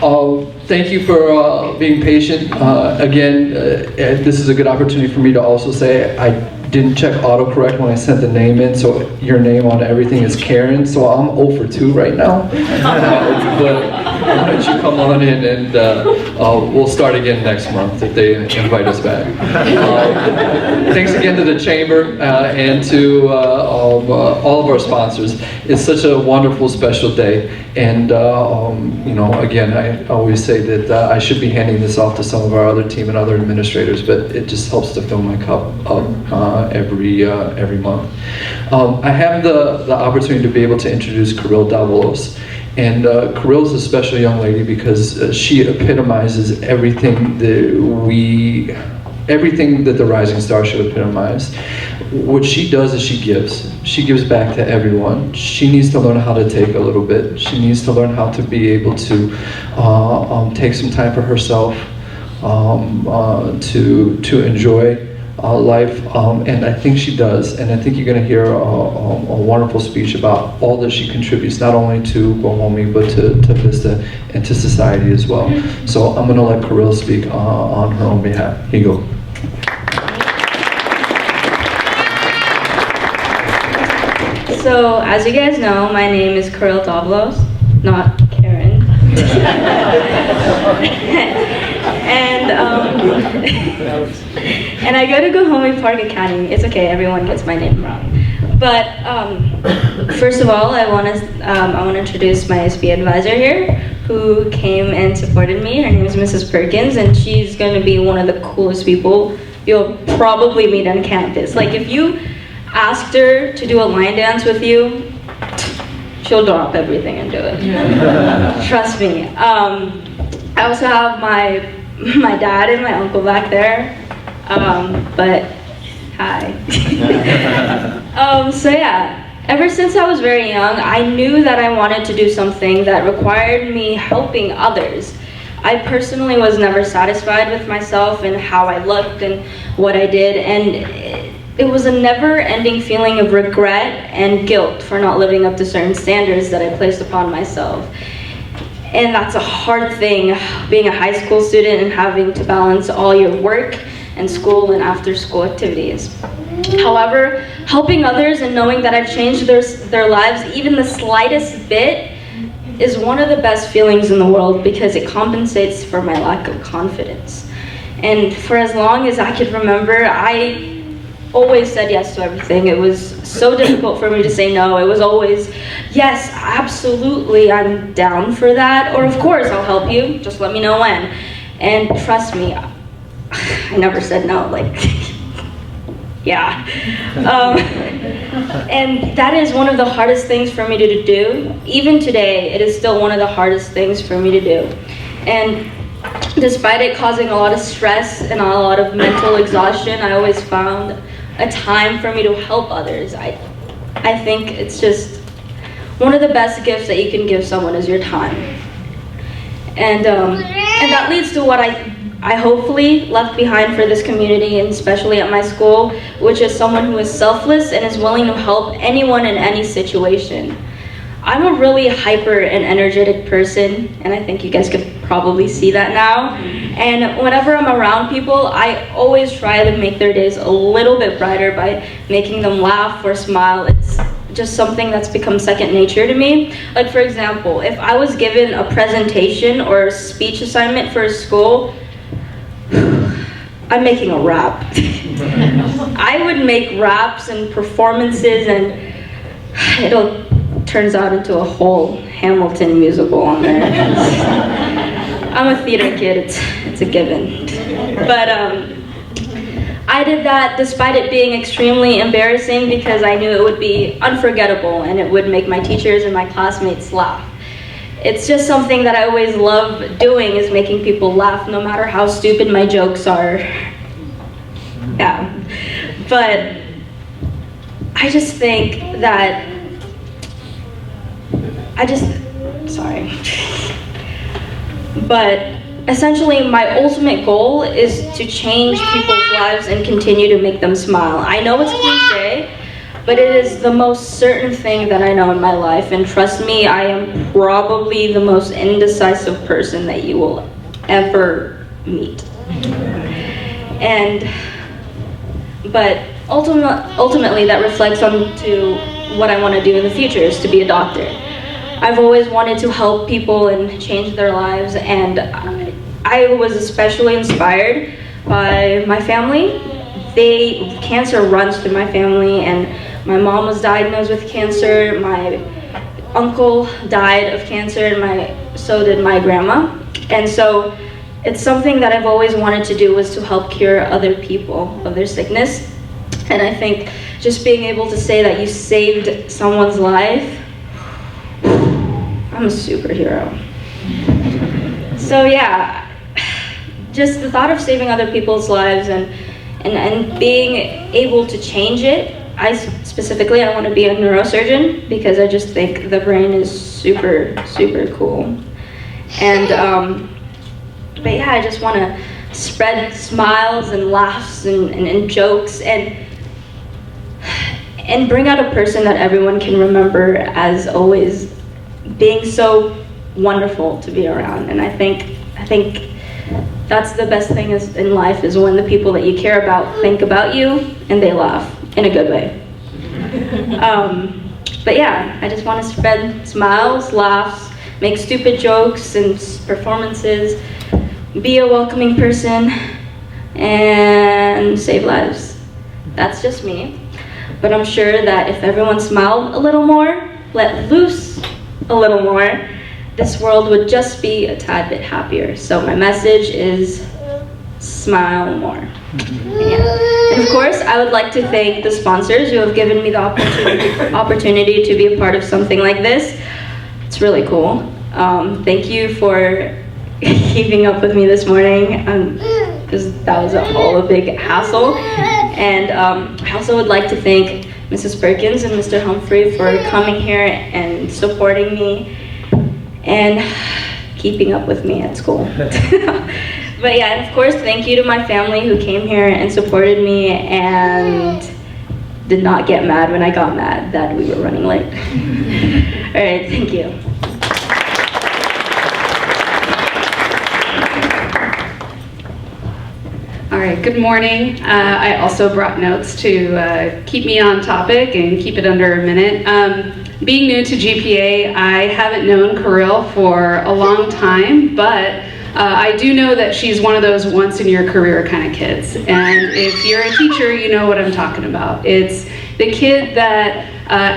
Thank you for being patient. Again, this is a good opportunity for me to also say I didn't check autocorrect when I sent the name in, so your name on everything is Karen, so I'm 0 for 2 right now. But why don't you come on in and we'll start again next month if they invite us back. Thanks again to the Chamber and to all of our sponsors. It's such a wonderful, special day. And you know, again, I always say that I should be handing this off to some of our other team and other administrators, but it just helps to fill my cup up every month. I have the opportunity to be able to introduce Davalos. And Kirill is a special young lady because she epitomizes everything that the Rising Star should epitomize. What she does is she gives. She gives back to everyone. She needs to learn how to take a little bit. She needs to learn how to be able to take some time for herself, to enjoy life, and I think she does. And I think you're going to hear a wonderful speech about all that she contributes, not only to Guajome, but to Vista and to society as well. So I'm going to let Kirill speak on her own behalf. Here you go. So, as you guys know, my name is Davalos, not Karen. And I go to Guajome Park Academy. It's okay, everyone gets my name wrong. But first of all, I want to introduce my SB advisor here, who came and supported me. Her name is Mrs. Perkins, and she's going to be one of the coolest people you'll probably meet on campus. Like, if you asked her to do a line dance with you, she'll drop everything and do it. Trust me. I also have my dad and my uncle back there, but hi. So yeah, ever since I was very young, I knew that I wanted to do something that required me helping others. I personally was never satisfied with myself and how I looked and what I did, and it was a never-ending feeling of regret and guilt for not living up to certain standards that I placed upon myself. And that's a hard thing, being a high school student and having to balance all your work and school and after-school activities. However, helping others and knowing that I've changed their lives even the slightest bit is one of the best feelings in the world because it compensates for my lack of confidence. And for as long as I could remember, I always said yes to everything. It was so difficult for me to say no. It was always, yes, absolutely, I'm down for that, or of course, I'll help you, just let me know when. And trust me, I never said no, like, yeah. And that is one of the hardest things for me to do. Even today, it is still one of the hardest things for me to do. And despite it causing a lot of stress and a lot of mental exhaustion, I always found a time for me to help others. I think it's just one of the best gifts that you can give someone is your time. And that leads to what I hopefully left behind for this community, and especially at my school, which is someone who is selfless and is willing to help anyone in any situation. I'm a really hyper and energetic person, and I think you guys could probably see that now. And whenever I'm around people, I always try to make their days a little bit brighter by making them laugh or smile. It's just something that's become second nature to me. Like, for example, if I was given a presentation or a speech assignment for a school, I'm making a rap. I would make raps and performances, and it'll turns out into a whole Hamilton musical on there. I'm a theater kid, it's a given. But I did that despite it being extremely embarrassing because I knew it would be unforgettable and it would make my teachers and my classmates laugh. It's just something that I always love doing, is making people laugh no matter how stupid my jokes are. Yeah. But I just think that But essentially, my ultimate goal is to change people's lives and continue to make them smile. I know it's cliche, but it is the most certain thing that I know in my life, and trust me, I am probably the most indecisive person that you will ever meet. But ultimately that reflects on to what I want to do in the future, is to be a doctor. I've always wanted to help people and change their lives, and I was especially inspired by my family. Cancer runs through my family, and my mom was diagnosed with cancer, my uncle died of cancer, and so did my grandma. And so it's something that I've always wanted to do, was to help cure other people of their sickness. And I think just being able to say that you saved someone's life, I'm a superhero. So yeah, just the thought of saving other people's lives and being able to change it. I want to be a neurosurgeon because I just think the brain is super, super cool. And but yeah, I just want to spread smiles and laughs and jokes and bring out a person that everyone can remember as always being so wonderful to be around. And I think that's the best thing in life, is when the people that you care about think about you and they laugh in a good way. But yeah, I just want to spread smiles, laughs, make stupid jokes and performances, be a welcoming person, and save lives. That's just me. But I'm sure that if everyone smiled a little more, let loose a little more, this world would just be a tad bit happier. So my message is smile more. Yeah. And of course, I would like to thank the sponsors who have given me the opportunity to be a part of something like this. It's really cool. Thank you for keeping up with me this morning, because that was a big hassle. And I also would like to thank Mrs. Perkins and Mr. Humphrey for coming here and supporting me and keeping up with me at school. But yeah, and of course, thank you to my family who came here and supported me and did not get mad when I got mad that we were running late. All right, thank you. All right, good morning. I also brought notes to keep me on topic and keep it under a minute. Being new to GPA, I haven't known Kirill for a long time, but I do know that she's one of those once in your career kind of kids. And if you're a teacher, you know what I'm talking about. It's the kid that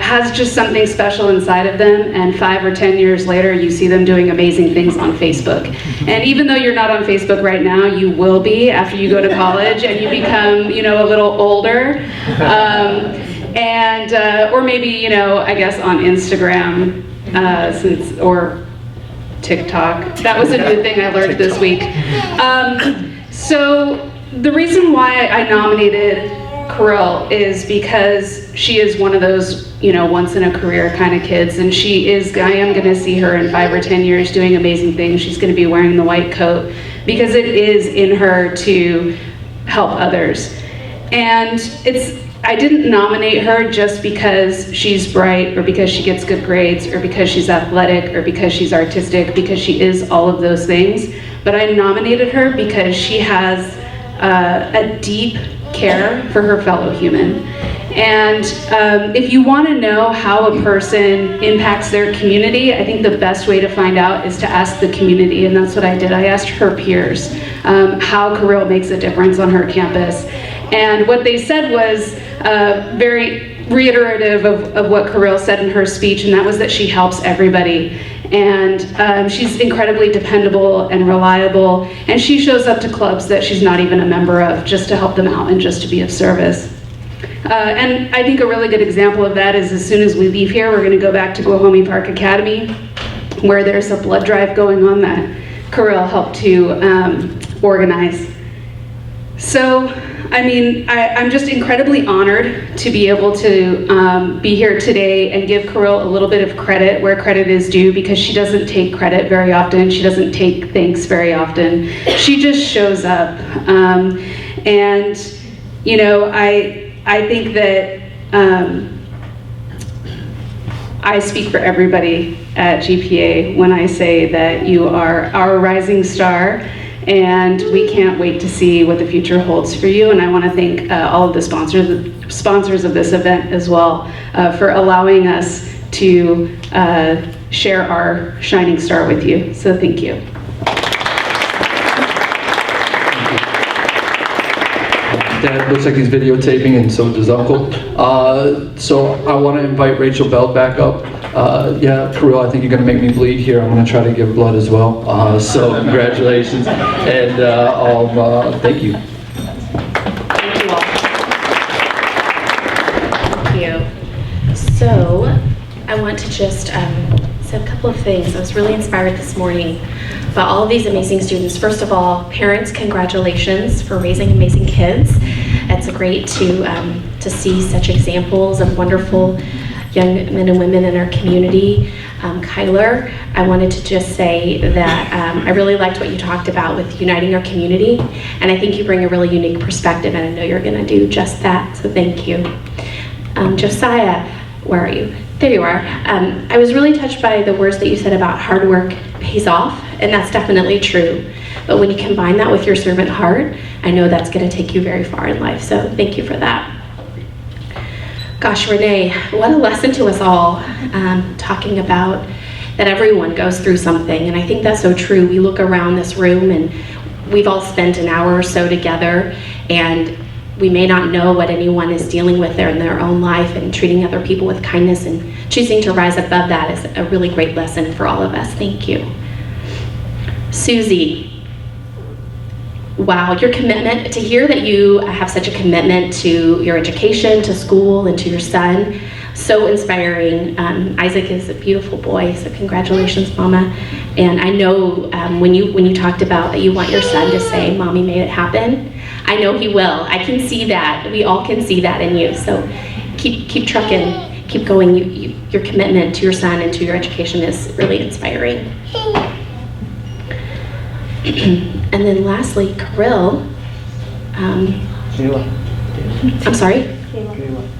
has just something special inside of them, and 5 or 10 years later, you see them doing amazing things on Facebook. And even though you're not on Facebook right now, you will be after you go to college and you become, a little older. Or maybe, I guess on Instagram, or TikTok. That was a new thing I learned this week. So the reason why I nominated Kirill is because she is one of those, once in a career kind of kids, and I am going to see her in 5 or 10 years doing amazing things. She's going to be wearing the white coat because it is in her to help others. And I didn't nominate her just because she's bright or because she gets good grades or because she's athletic or because she's artistic, because she is all of those things. But I nominated her because she has a deep care for her fellow human. And if you want to know how a person impacts their community, I think the best way to find out is to ask the community, and that's what I did. I asked her peers how Kirill makes a difference on her campus. And what they said was very reiterative of what Kirill said in her speech, and that was that she helps everybody. And she's incredibly dependable and reliable, and she shows up to clubs that she's not even a member of just to help them out and just to be of service. And I think a really good example of that is as soon as we leave here, we're going to go back to Guajome Park Academy, where there's a blood drive going on that Kirill helped to organize. So, I'm just incredibly honored to be able to be here today and give Kirill a little bit of credit where credit is due, because she doesn't take credit very often. She doesn't take thanks very often. She just shows up. I think that I speak for everybody at GPA when I say that you are our rising star, and we can't wait to see what the future holds for you. And I want to thank all of the sponsors of this event as well for allowing us to share our shining star with you. So thank you. Dad looks like he's videotaping, and so does Uncle. So I want to invite Rachel Bell back up. Yeah, Kirill, I think you're going to make me bleed here. I'm going to try to give blood as well. So congratulations, and thank you. Thank you all. Thank you. So I want to just say a couple of things. I was really inspired this morning by all of these amazing students. First of all, parents, congratulations for raising amazing kids. It's great to see such examples of wonderful young men and women in our community. Kyler, I wanted to just say that I really liked what you talked about with uniting our community, and I think you bring a really unique perspective, and I know you're going to do just that, so thank you. Josiah, where are you? There you are. I was really touched by the words that you said about hard work pays off, and that's definitely true. But when you combine that with your servant heart, I know that's going to take you very far in life, so thank you for that. Gosh, Renee, what a lesson to us all, talking about that everyone goes through something, and I think that's so true. We look around this room, and we've all spent an hour or so together, and we may not know what anyone is dealing with there in their own life, and treating other people with kindness and choosing to rise above that is a really great lesson for all of us. Thank you. Susie, wow, your commitment, to hear that you have such a commitment to your education, to school, and to your son, so inspiring. Isaac is a beautiful boy, so congratulations, Mama. And I know when you talked about that you want your son to say, Mommy made it happen, I know he will. I can see that. We all can see that in you. So keep trucking, keep going. Your commitment to your son and to your education is really inspiring. And then lastly, Kirill. Kayla. I'm sorry? Kayla.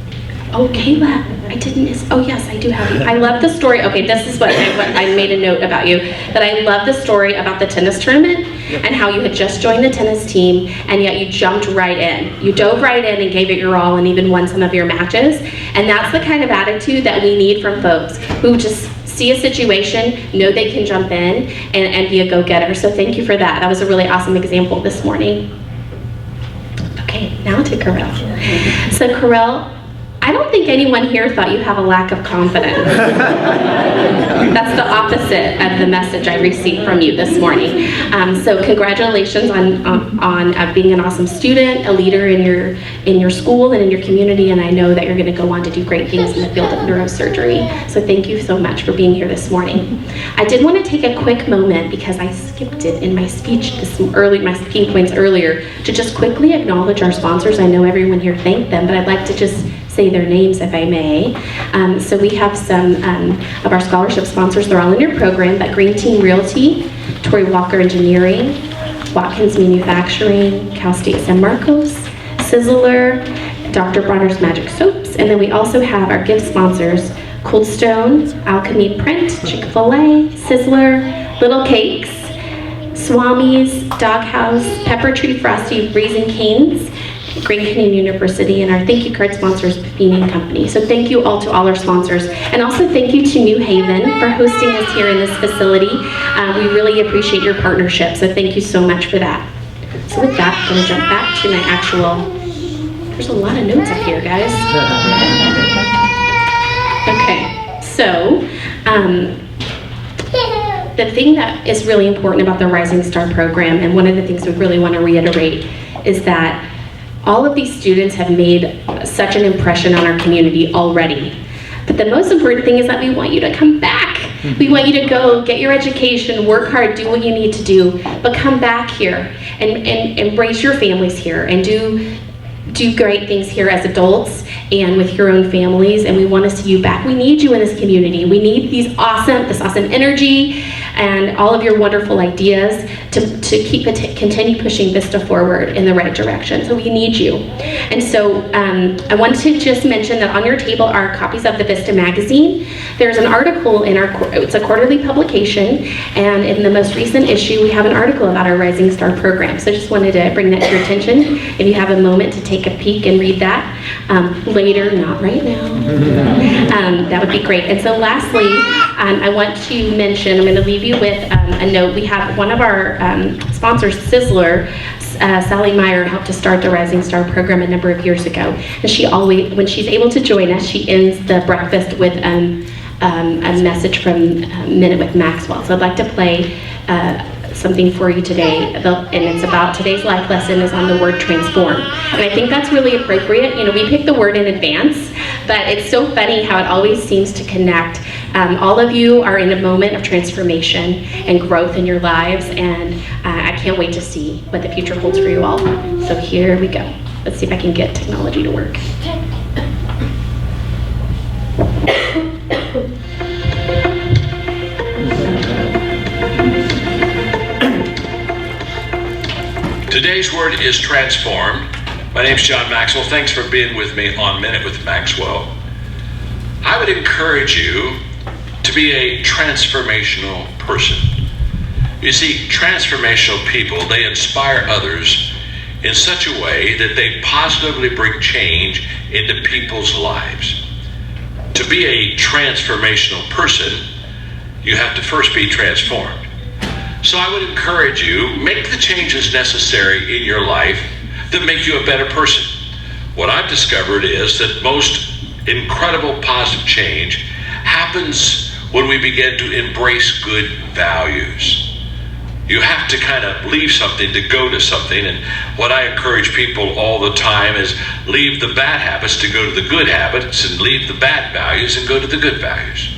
Oh, Kayla. I didn't. Oh, yes, I do have you. I love the story. Okay, this is what I made a note about you. That I love the story about the tennis tournament and how you had just joined the tennis team, and yet you jumped right in. You dove right in and gave it your all and even won some of your matches. And that's the kind of attitude that we need from folks who just see a situation, know they can jump in, and be a go-getter. So thank you for that. That was a really awesome example this morning. Okay, now to Kirill. So Kirill, I don't think anyone here thought you have a lack of confidence. That's the opposite of the message I received from you this morning. So congratulations on being an awesome student, a leader in your school and in your community, and I know that you're going to go on to do great things in the field of neurosurgery. So thank you so much for being here this morning. I did want to take a quick moment, because I skipped it in my speech my speaking points earlier, to just quickly acknowledge our sponsors. I know everyone here thanked them, but I'd like to just say their names if I may. So we have some of our scholarship sponsors. They're all in your program, but Green Team Realty, Torrey Walker Engineering, Watkins Manufacturing, Cal State San Marcos, Sizzler, Dr. Bronner's Magic Soaps, and then we also have our gift sponsors, Cold Stone, Alchemy Print, Chick-fil-A, Sizzler, Little Cakes, Swami's, Doghouse, Pepper Tree Frosty, Raising Cane's, Grand Canyon University, and our thank you card sponsors, Buffini & Company. So thank you all to all our sponsors. And also thank you to New Haven for hosting us here in this facility. We really appreciate your partnership, so thank you so much for that. So with that, I'm gonna jump back to my there's a lot of notes up here, guys. Okay, so the thing that is really important about the Rising Star program, and one of the things we really want to reiterate, is that all of these students have made such an impression on our community already. But the most important thing is that we want you to come back. We want you to go get your education, work hard, do what you need to do, but come back here and embrace your families here and do great things here as adults and with your own families, and we want to see you back. We need you in this community. We need this awesome energy, and all of your wonderful ideas to continue pushing Vista forward in the right direction. So we need you. And so I want to just mention that on your table are copies of the Vista magazine. There's an article in it's a quarterly publication, and in the most recent issue we have an article about our Rising Star program. So I just wanted to bring that to your attention. If you have a moment to take a peek and read that later, not right now, that would be great. And so lastly, I want to mention, I'm going to leave you with a note. We have one of our sponsors, Sizzler, Sally Meyer, helped to start the Rising Star program a number of years ago. And she always, when she's able to join us, she ends the breakfast with a message from Minute with Maxwell. So I'd like to play something for you today, and it's about today's life lesson is on the word transform. And I think that's really appropriate. You know, we pick the word in advance, but it's so funny how it always seems to connect. All of you are in a moment of transformation and growth in your lives, and I can't wait to see what the future holds for you all. So here we go. Let's see if I can get technology to work. Today's word is transformed. My name's John Maxwell. Thanks for being with me on Minute with Maxwell. I would encourage you to be a transformational person. You see, transformational people, they inspire others in such a way that they positively bring change into people's lives. To be a transformational person, you have to first be transformed. So I would encourage you, make the changes necessary in your life that make you a better person. What I've discovered is that most incredible positive change happens when we begin to embrace good values. You have to kind of leave something to go to something, and what I encourage people all the time is leave the bad habits to go to the good habits, and leave the bad values and go to the good values.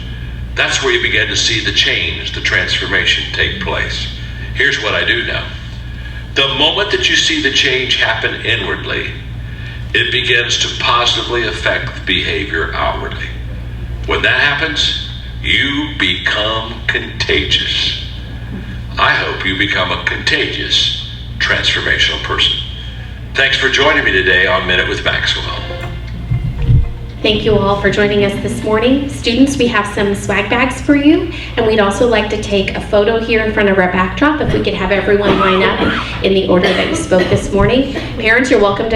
That's where you begin to see the change, the transformation take place. Here's what I do know. The moment that you see the change happen inwardly, it begins to positively affect the behavior outwardly. When that happens, you become contagious. I hope you become a contagious, transformational person. Thanks for joining me today on Minute with Maxwell. Thank you all for joining us this morning. Students, we have some swag bags for you, and we'd also like to take a photo here in front of our backdrop if we could have everyone line up in the order that you spoke this morning. Parents, you're welcome to